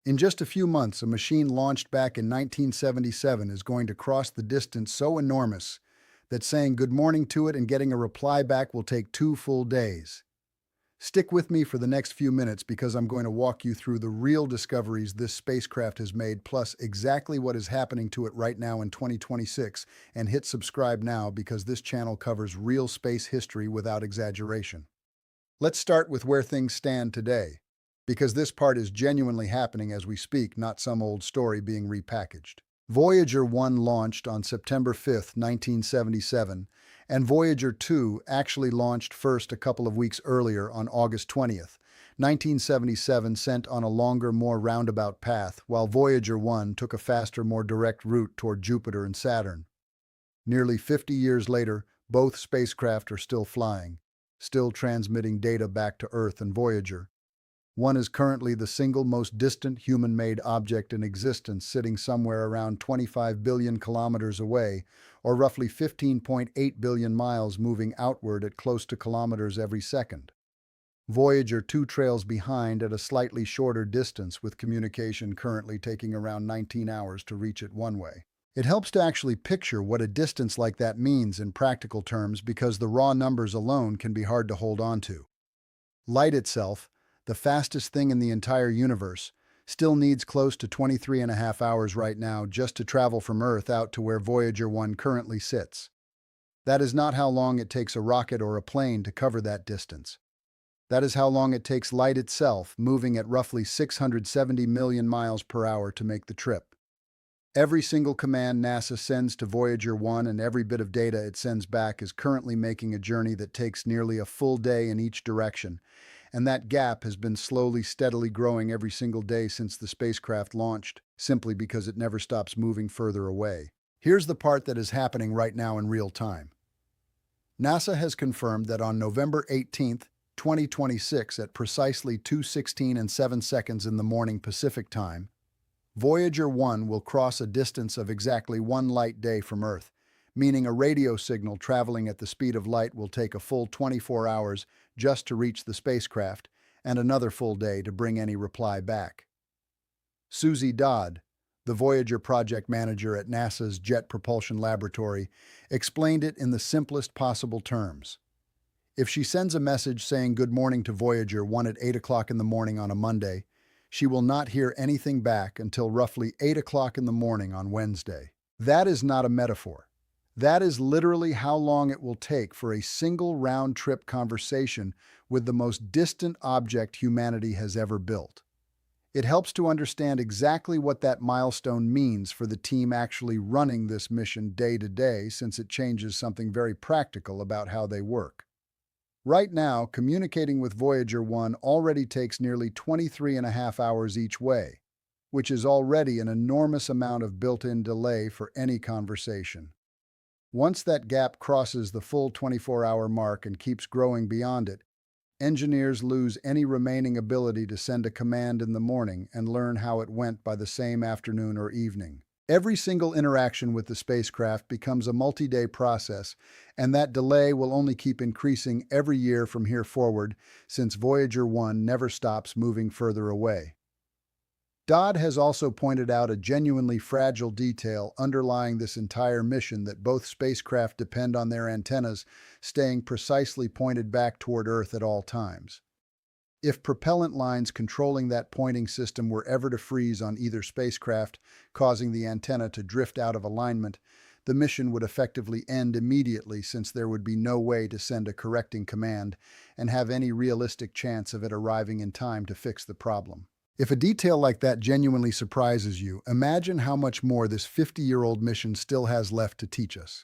In just a few months, a machine launched back in 1977 is going to cross the distance so enormous that saying good morning to it and getting a reply back will take 2 full days. Stick with me for the next few minutes because I'm going to walk you through the real discoveries this spacecraft has made, plus exactly what is happening to it right now in 2026, and hit subscribe now because this channel covers real space history without exaggeration. Let's start with where things stand today, because this part is genuinely happening as we speak, not some old story being repackaged. Voyager 1 launched on September 5th, 1977, and Voyager 2 actually launched first a couple of weeks earlier on August 20th, 1977, sent on a longer, more roundabout path, while Voyager 1 took a faster, more direct route toward Jupiter and Saturn. Nearly 50 years later, both spacecraft are still flying, still transmitting data back to Earth and Voyager. One is currently the single most distant human-made object in existence, sitting somewhere around 25 billion kilometers away, or roughly 15.8 billion miles, moving outward at close to kilometers every second. Voyager 2 trails behind at a slightly shorter distance, with communication currently taking around 19 hours to reach it one way. It helps to actually picture what a distance like that means in practical terms because the raw numbers alone can be hard to hold on to. Light itself, the fastest thing in the entire universe, still needs close to 23.5 hours right now just to travel from Earth out to where Voyager 1 currently sits. That is not how long it takes a rocket or a plane to cover that distance. That is how long it takes light itself, moving at roughly 670 million miles per hour, to make the trip. Every single command NASA sends to Voyager 1 and every bit of data it sends back is currently making a journey that takes nearly a full day in each direction, and that gap has been slowly, steadily growing every single day since the spacecraft launched, simply because it never stops moving further away. Here's the part that is happening right now in real time. NASA has confirmed that on November 18th, 2026, at precisely 2:16 in the morning Pacific time, Voyager 1 will cross a distance of exactly one light day from Earth, meaning a radio signal traveling at the speed of light will take a full 24 hours just to reach the spacecraft, and another full day to bring any reply back. Susie Dodd, the Voyager project manager at NASA's Jet Propulsion Laboratory, explained it in the simplest possible terms. If she sends a message saying good morning to Voyager 1 at 8 o'clock in the morning on a Monday, she will not hear anything back until roughly 8 o'clock in the morning on Wednesday. That is not a metaphor. That is literally how long it will take for a single round-trip conversation with the most distant object humanity has ever built. It helps to understand exactly what that milestone means for the team actually running this mission day to day, since it changes something very practical about how they work. Right now, communicating with Voyager 1 already takes nearly 23.5 hours each way, which is already an enormous amount of built-in delay for any conversation. Once that gap crosses the full 24-hour mark and keeps growing beyond it, engineers lose any remaining ability to send a command in the morning and learn how it went by the same afternoon or evening. Every single interaction with the spacecraft becomes a multi-day process, and that delay will only keep increasing every year from here forward, since Voyager 1 never stops moving further away. Dodd has also pointed out a genuinely fragile detail underlying this entire mission: that both spacecraft depend on their antennas staying precisely pointed back toward Earth at all times. If propellant lines controlling that pointing system were ever to freeze on either spacecraft, causing the antenna to drift out of alignment, the mission would effectively end immediately, since there would be no way to send a correcting command and have any realistic chance of it arriving in time to fix the problem. If a detail like that genuinely surprises you, imagine how much more this 50-year-old mission still has left to teach us.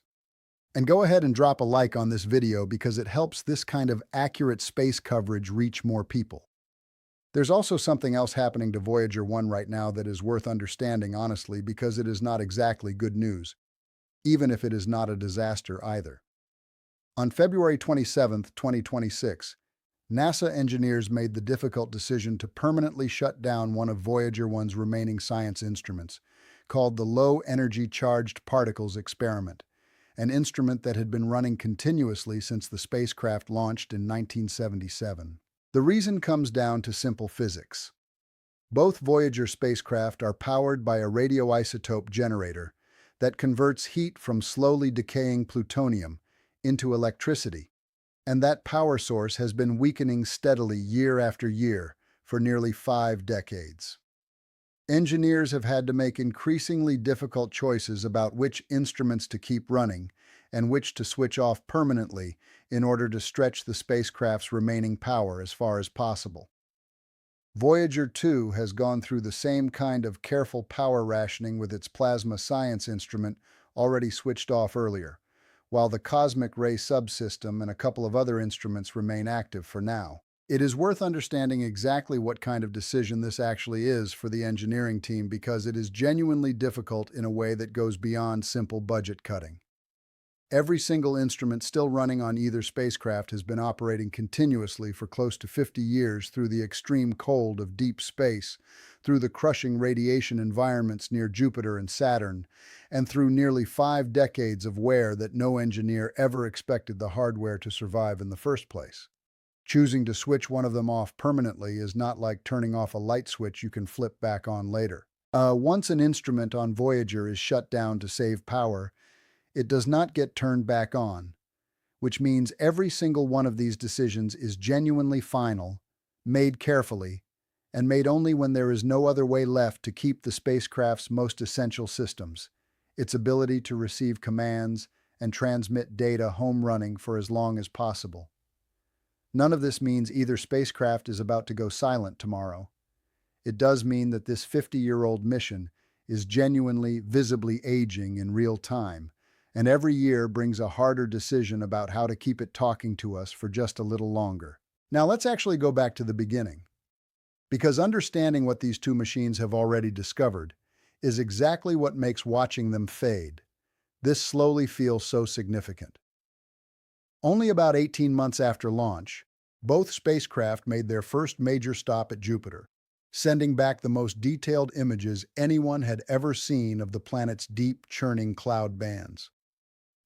And go ahead and drop a like on this video because it helps this kind of accurate space coverage reach more people. There's also something else happening to Voyager 1 right now that is worth understanding, honestly, because it is not exactly good news, even if it is not a disaster either. On February 27, 2026, NASA engineers made the difficult decision to permanently shut down one of Voyager 1's remaining science instruments, called the Low Energy Charged Particles Experiment, an instrument that had been running continuously since the spacecraft launched in 1977. The reason comes down to simple physics. Both Voyager spacecraft are powered by a radioisotope generator that converts heat from slowly decaying plutonium into electricity, and that power source has been weakening steadily year after year for nearly 5 decades. Engineers have had to make increasingly difficult choices about which instruments to keep running and which to switch off permanently in order to stretch the spacecraft's remaining power as far as possible. Voyager 2 has gone through the same kind of careful power rationing with its plasma science instrument already switched off earlier, while the cosmic ray subsystem and a couple of other instruments remain active for now. It is worth understanding exactly what kind of decision this actually is for the engineering team because it is genuinely difficult in a way that goes beyond simple budget cutting. Every single instrument still running on either spacecraft has been operating continuously for close to 50 years through the extreme cold of deep space, through the crushing radiation environments near Jupiter and Saturn, and through nearly 5 decades of wear that no engineer ever expected the hardware to survive in the first place. Choosing to switch one of them off permanently is not like turning off a light switch you can flip back on later. Once an instrument on Voyager is shut down to save power, it does not get turned back on, which means every single one of these decisions is genuinely final, made carefully, and made only when there is no other way left to keep the spacecraft's most essential systems, its ability to receive commands and transmit data home running for as long as possible. None of this means either spacecraft is about to go silent tomorrow. It does mean that this 50-year-old mission is genuinely, visibly aging in real time, and every year brings a harder decision about how to keep it talking to us for just a little longer. Now let's actually go back to the beginning, because understanding what these two machines have already discovered is exactly what makes watching them fade. This slowly feels so significant. Only about 18 months after launch, both spacecraft made their first major stop at Jupiter, sending back the most detailed images anyone had ever seen of the planet's deep, churning cloud bands.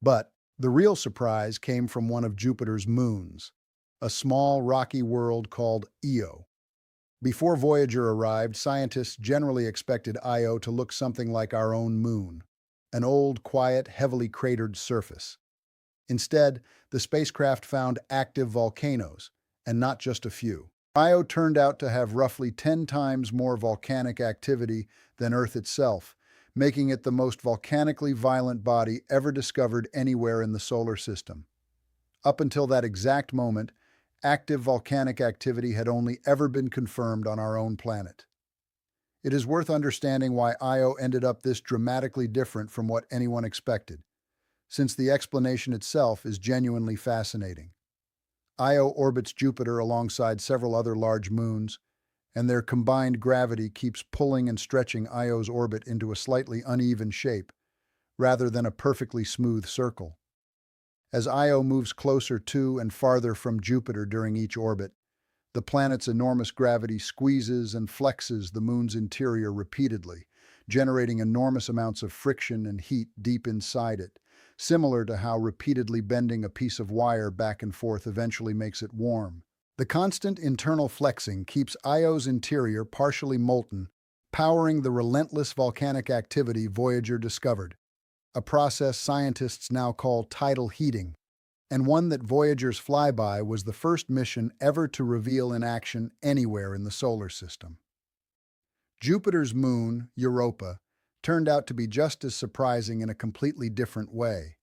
But the real surprise came from one of Jupiter's moons, a small rocky world called Io. Before Voyager arrived, scientists generally expected Io to look something like our own moon, an old, quiet, heavily cratered surface. Instead, the spacecraft found active volcanoes, and not just a few. Io turned out to have roughly 10 times more volcanic activity than Earth itself, making it the most volcanically violent body ever discovered anywhere in the solar system. Up until that exact moment, active volcanic activity had only ever been confirmed on our own planet. It is worth understanding why Io ended up this dramatically different from what anyone expected, since the explanation itself is genuinely fascinating. Io orbits Jupiter alongside several other large moons, and their combined gravity keeps pulling and stretching Io's orbit into a slightly uneven shape, rather than a perfectly smooth circle. As Io moves closer to and farther from Jupiter during each orbit, the planet's enormous gravity squeezes and flexes the moon's interior repeatedly, generating enormous amounts of friction and heat deep inside it, similar to how repeatedly bending a piece of wire back and forth eventually makes it warm. The constant internal flexing keeps Io's interior partially molten, powering the relentless volcanic activity Voyager discovered, a process scientists now call tidal heating, and one that Voyager's flyby was the first mission ever to reveal in action anywhere in the solar system. Jupiter's moon, Europa, turned out to be just as surprising in a completely different way.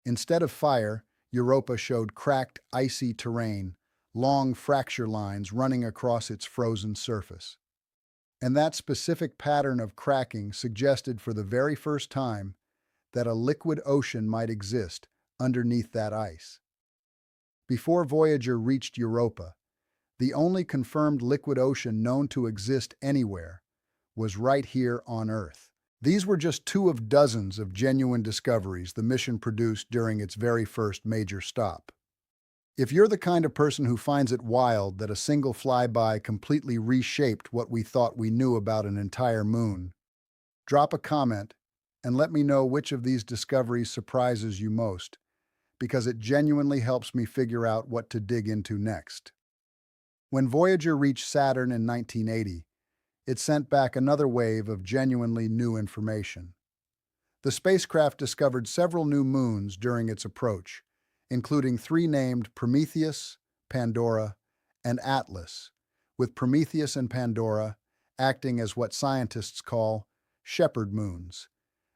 Instead of fire, Europa showed cracked, icy terrain, long fracture lines running across its frozen surface. And that specific pattern of cracking suggested for the very first time that a liquid ocean might exist underneath that ice. Before Voyager reached Europa, the only confirmed liquid ocean known to exist anywhere was right here on Earth. These were just two of dozens of genuine discoveries the mission produced during its very first major stop. If you're the kind of person who finds it wild that a single flyby completely reshaped what we thought we knew about an entire moon, drop a comment and let me know which of these discoveries surprises you most, because it genuinely helps me figure out what to dig into next. When Voyager reached Saturn in 1980, it sent back another wave of genuinely new information. The spacecraft discovered several new moons during its approach, including three named Prometheus, Pandora, and Atlas, with Prometheus and Pandora acting as what scientists call shepherd moons,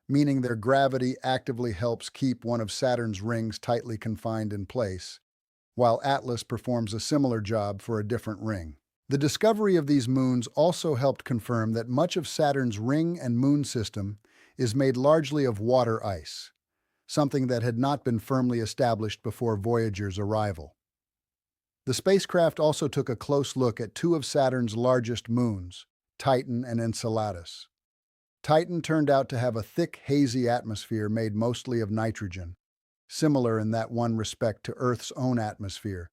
meaning their gravity actively helps keep one of Saturn's rings tightly confined in place, while Atlas performs a similar job for a different ring. The discovery of these moons also helped confirm that much of Saturn's ring and moon system is made largely of water ice, something that had not been firmly established before Voyager's arrival. The spacecraft also took a close look at two of Saturn's largest moons, Titan and Enceladus. Titan turned out to have a thick, hazy atmosphere made mostly of nitrogen, similar in that one respect to Earth's own atmosphere,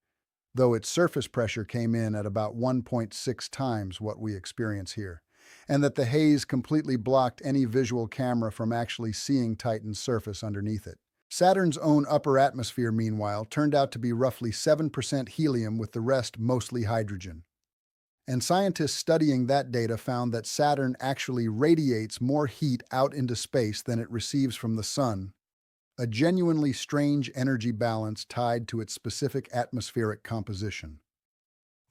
though its surface pressure came in at about 1.6 times what we experience here, and that the haze completely blocked any visual camera from actually seeing Titan's surface underneath it. Saturn's own upper atmosphere, meanwhile, turned out to be roughly 7% helium with the rest mostly hydrogen. And scientists studying that data found that Saturn actually radiates more heat out into space than it receives from the Sun, a genuinely strange energy balance tied to its specific atmospheric composition.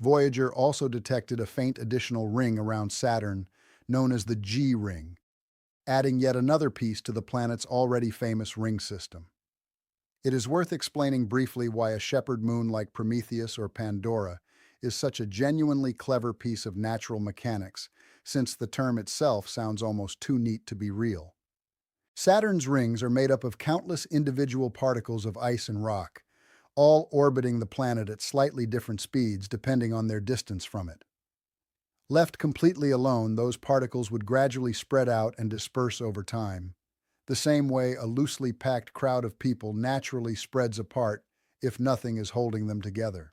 Voyager also detected a faint additional ring around Saturn, known as the G ring, adding yet another piece to the planet's already famous ring system. It is worth explaining briefly why a shepherd moon like Prometheus or Pandora is such a genuinely clever piece of natural mechanics, since the term itself sounds almost too neat to be real. Saturn's rings are made up of countless individual particles of ice and rock, all orbiting the planet at slightly different speeds depending on their distance from it. Left completely alone, those particles would gradually spread out and disperse over time, the same way a loosely packed crowd of people naturally spreads apart if nothing is holding them together.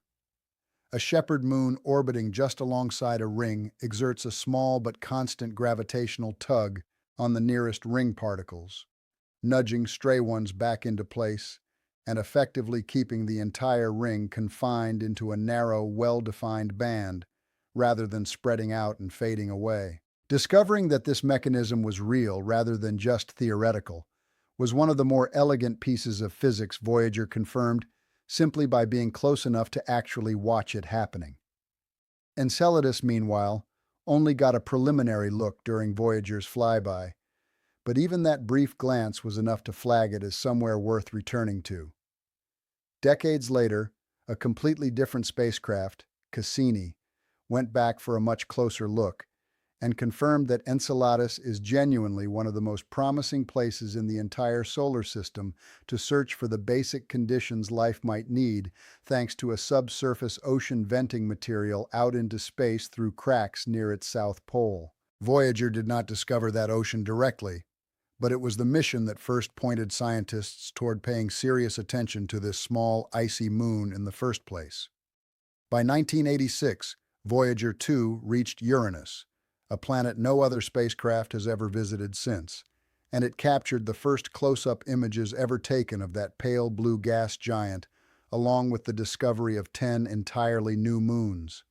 A shepherd moon orbiting just alongside a ring exerts a small but constant gravitational tug on the nearest ring particles, nudging stray ones back into place and effectively keeping the entire ring confined into a narrow, well-defined band rather than spreading out and fading away. Discovering that this mechanism was real rather than just theoretical was one of the more elegant pieces of physics Voyager confirmed simply by being close enough to actually watch it happening. Enceladus, meanwhile, only got a preliminary look during Voyager's flyby, but even that brief glance was enough to flag it as somewhere worth returning to. Decades later, a completely different spacecraft, Cassini, went back for a much closer look and confirmed that Enceladus is genuinely one of the most promising places in the entire solar system to search for the basic conditions life might need, thanks to a subsurface ocean venting material out into space through cracks near its south pole. Voyager did not discover that ocean directly, but it was the mission that first pointed scientists toward paying serious attention to this small, icy moon in the first place. By 1986, Voyager 2 reached Uranus, a planet no other spacecraft has ever visited since, and it captured the first close-up images ever taken of that pale blue gas giant, along with the discovery of 10 entirely new moons.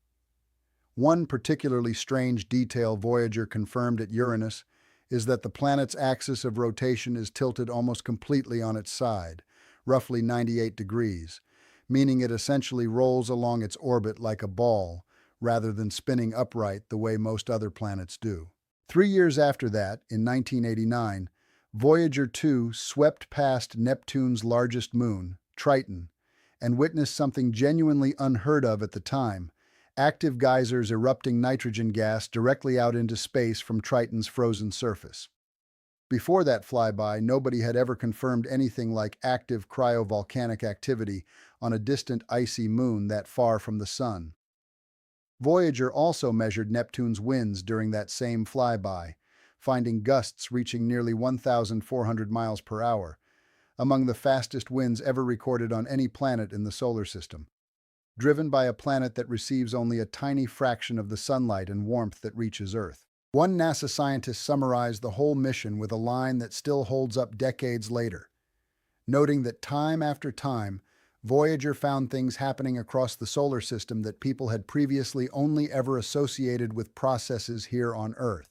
One particularly strange detail Voyager confirmed at Uranus is that the planet's axis of rotation is tilted almost completely on its side, roughly 98 degrees, meaning it essentially rolls along its orbit like a ball, rather than spinning upright the way most other planets do. 3 years after that, in 1989, Voyager 2 swept past Neptune's largest moon, Triton, and witnessed something genuinely unheard of at the time: active geysers erupting nitrogen gas directly out into space from Triton's frozen surface. Before that flyby, nobody had ever confirmed anything like active cryovolcanic activity on a distant icy moon that far from the Sun. Voyager also measured Neptune's winds during that same flyby, finding gusts reaching nearly 1,400 miles per hour, among the fastest winds ever recorded on any planet in the solar system, driven by a planet that receives only a tiny fraction of the sunlight and warmth that reaches Earth. One NASA scientist summarized the whole mission with a line that still holds up decades later, noting that time after time, Voyager found things happening across the solar system that people had previously only ever associated with processes here on Earth.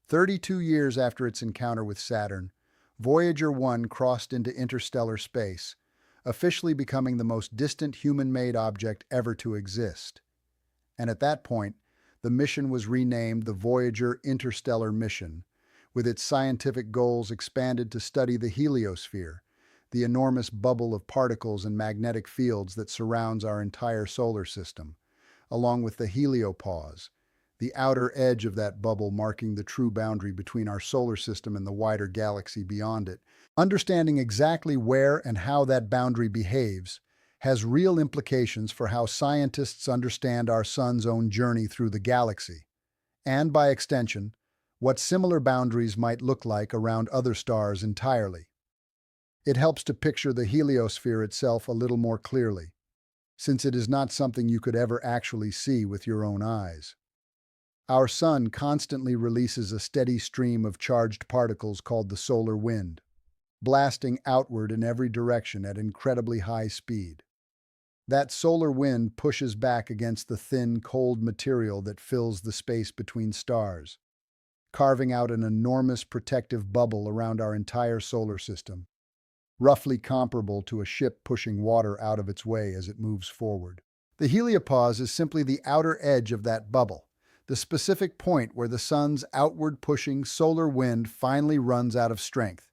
32 years after its encounter with Saturn, Voyager 1 crossed into interstellar space, officially becoming the most distant human-made object ever to exist. And at that point, the mission was renamed the Voyager Interstellar Mission, with its scientific goals expanded to study the heliosphere, the enormous bubble of particles and magnetic fields that surrounds our entire solar system, along with the heliopause, the outer edge of that bubble marking the true boundary between our solar system and the wider galaxy beyond it. Understanding exactly where and how that boundary behaves has real implications for how scientists understand our sun's own journey through the galaxy, and by extension, what similar boundaries might look like around other stars entirely. It helps to picture the heliosphere itself a little more clearly, since it is not something you could ever actually see with your own eyes. Our sun constantly releases a steady stream of charged particles called the solar wind, blasting outward in every direction at incredibly high speed. That solar wind pushes back against the thin, cold material that fills the space between stars, carving out an enormous protective bubble around our entire solar system, roughly comparable to a ship pushing water out of its way as it moves forward. The heliopause is simply the outer edge of that bubble, the specific point where the sun's outward-pushing solar wind finally runs out of strength,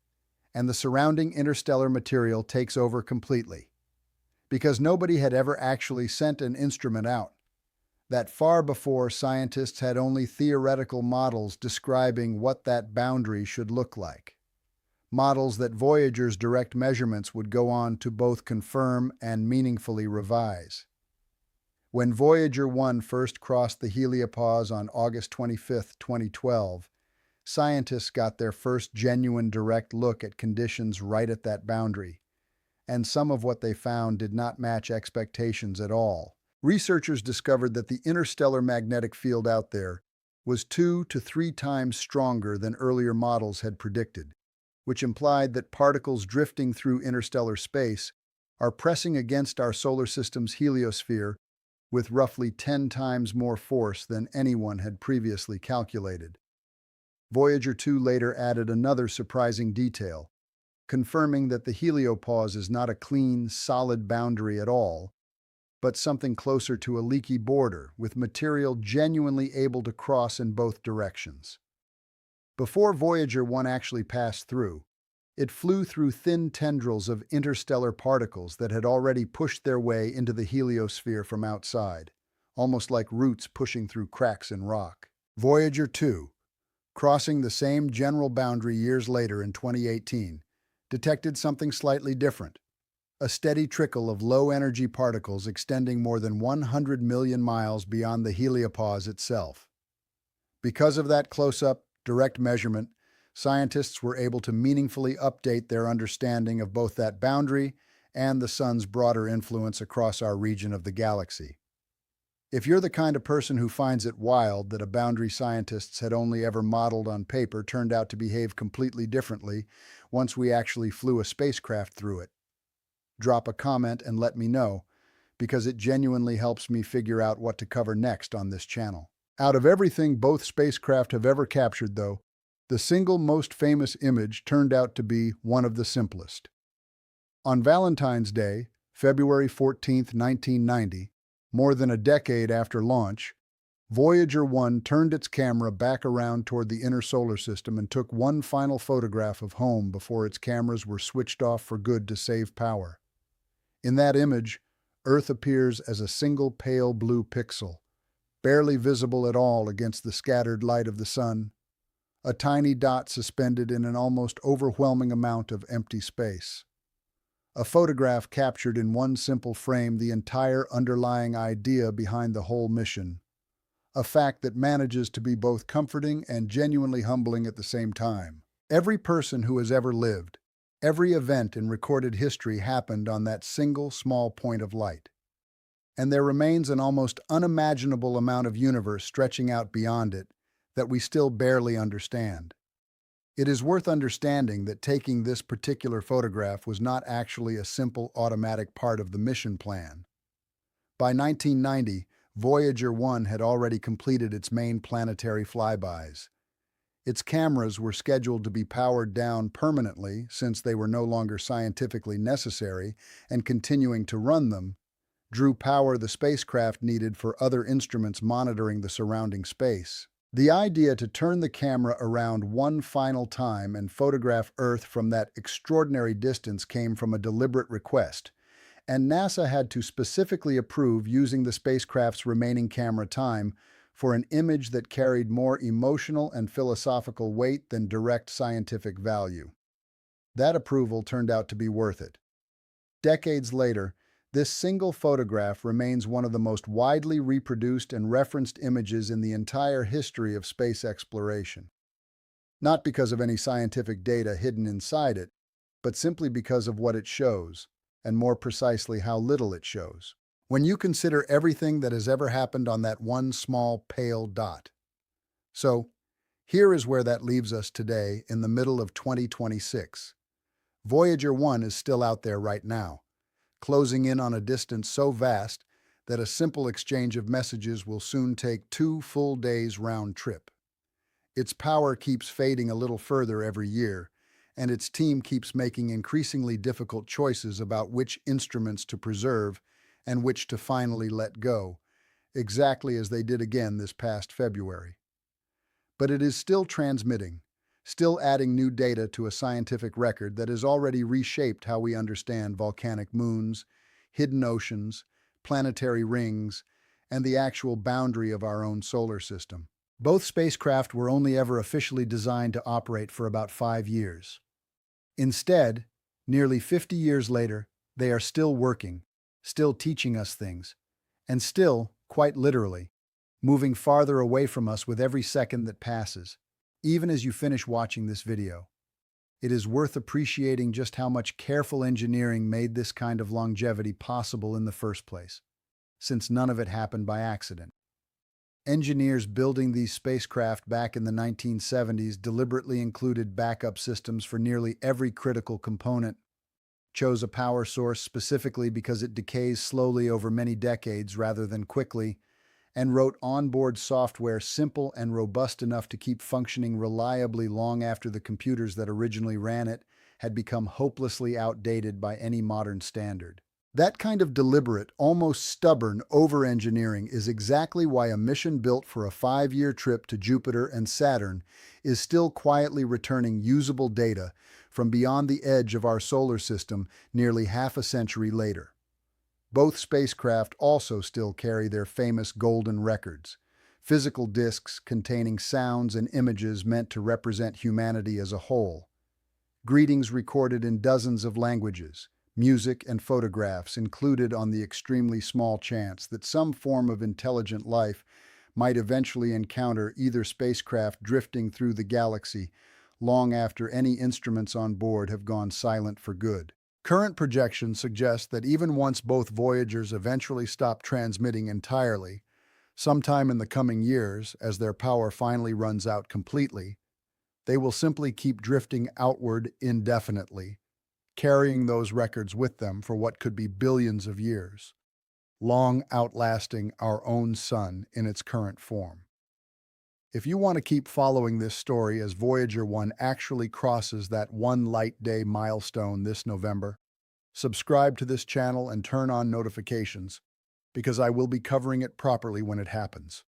and the surrounding interstellar material takes over completely. Because nobody had ever actually sent an instrument out. That far before, scientists had only theoretical models describing what that boundary should look like. Models that Voyager's direct measurements would go on to both confirm and meaningfully revise. When Voyager 1 first crossed the heliopause on August 25, 2012, scientists got their first genuine direct look at conditions right at that boundary, and some of what they found did not match expectations at all. Researchers discovered that the interstellar magnetic field out there was 2 to 3 times stronger than earlier models had predicted, which implied that particles drifting through interstellar space are pressing against our solar system's heliosphere with roughly 10 times more force than anyone had previously calculated. Voyager 2 later added another surprising detail, confirming that the heliopause is not a clean, solid boundary at all, but something closer to a leaky border with material genuinely able to cross in both directions. Before Voyager 1 actually passed through, it flew through thin tendrils of interstellar particles that had already pushed their way into the heliosphere from outside, almost like roots pushing through cracks in rock. Voyager 2, crossing the same general boundary years later in 2018, detected something slightly different, a steady trickle of low-energy particles extending more than 100 million miles beyond the heliopause itself. Because of that close-up, direct measurement, scientists were able to meaningfully update their understanding of both that boundary and the sun's broader influence across our region of the galaxy. If you're the kind of person who finds it wild that a boundary scientists had only ever modeled on paper turned out to behave completely differently once we actually flew a spacecraft through it, drop a comment and let me know, because it genuinely helps me figure out what to cover next on this channel. Out of everything both spacecraft have ever captured, though, the single most famous image turned out to be one of the simplest. On Valentine's Day, February 14, 1990, more than a decade after launch, Voyager 1 turned its camera back around toward the inner solar system and took one final photograph of home before its cameras were switched off for good to save power. In that image, Earth appears as a single pale blue pixel, barely visible at all against the scattered light of the sun, a tiny dot suspended in an almost overwhelming amount of empty space. A photograph captured in one simple frame the entire underlying idea behind the whole mission, a fact that manages to be both comforting and genuinely humbling at the same time. Every person who has ever lived, every event in recorded history happened on that single small point of light. And there remains an almost unimaginable amount of universe stretching out beyond it that we still barely understand. It is worth understanding that taking this particular photograph was not actually a simple automatic part of the mission plan. By 1990, Voyager 1 had already completed its main planetary flybys. Its cameras were scheduled to be powered down permanently since they were no longer scientifically necessary, and continuing to run them drew power the spacecraft needed for other instruments monitoring the surrounding space. The idea to turn the camera around one final time and photograph Earth from that extraordinary distance came from a deliberate request, and NASA had to specifically approve using the spacecraft's remaining camera time for an image that carried more emotional and philosophical weight than direct scientific value. That approval turned out to be worth it. Decades later, this single photograph remains one of the most widely reproduced and referenced images in the entire history of space exploration. Not because of any scientific data hidden inside it, but simply because of what it shows, and more precisely how little it shows. When you consider everything that has ever happened on that one small pale dot. So, here is where that leaves us today in the middle of 2026. Voyager 1 is still out there right now, closing in on a distance so vast that a simple exchange of messages will soon take 2 full days round trip. Its power keeps fading a little further every year, and its team keeps making increasingly difficult choices about which instruments to preserve and which to finally let go, exactly as they did again this past February. But it is still transmitting, still adding new data to a scientific record that has already reshaped how we understand volcanic moons, hidden oceans, planetary rings, and the actual boundary of our own solar system. Both spacecraft were only ever officially designed to operate for about 5 years. Instead, nearly 50 years later, they are still working, still teaching us things, and still, quite literally, moving farther away from us with every second that passes. Even as you finish watching this video, it is worth appreciating just how much careful engineering made this kind of longevity possible in the first place, since none of it happened by accident. Engineers building these spacecraft back in the 1970s deliberately included backup systems for nearly every critical component, chose a power source specifically because it decays slowly over many decades rather than quickly, and wrote onboard software simple and robust enough to keep functioning reliably long after the computers that originally ran it had become hopelessly outdated by any modern standard. That kind of deliberate, almost stubborn over-engineering is exactly why a mission built for a 5-year trip to Jupiter and Saturn is still quietly returning usable data from beyond the edge of our solar system nearly half a century later. Both spacecraft also still carry their famous golden records, physical disks containing sounds and images meant to represent humanity as a whole. Greetings recorded in dozens of languages, music and photographs included on the extremely small chance that some form of intelligent life might eventually encounter either spacecraft drifting through the galaxy long after any instruments on board have gone silent for good. Current projections suggest that even once both Voyagers eventually stop transmitting entirely, sometime in the coming years, as their power finally runs out completely, they will simply keep drifting outward indefinitely, carrying those records with them for what could be billions of years, long outlasting our own sun in its current form. If you want to keep following this story as Voyager 1 actually crosses that one light day milestone this November, subscribe to this channel and turn on notifications, because I will be covering it properly when it happens,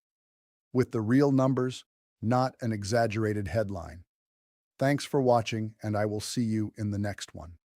with the real numbers, not an exaggerated headline. Thanks for watching, and I will see you in the next one.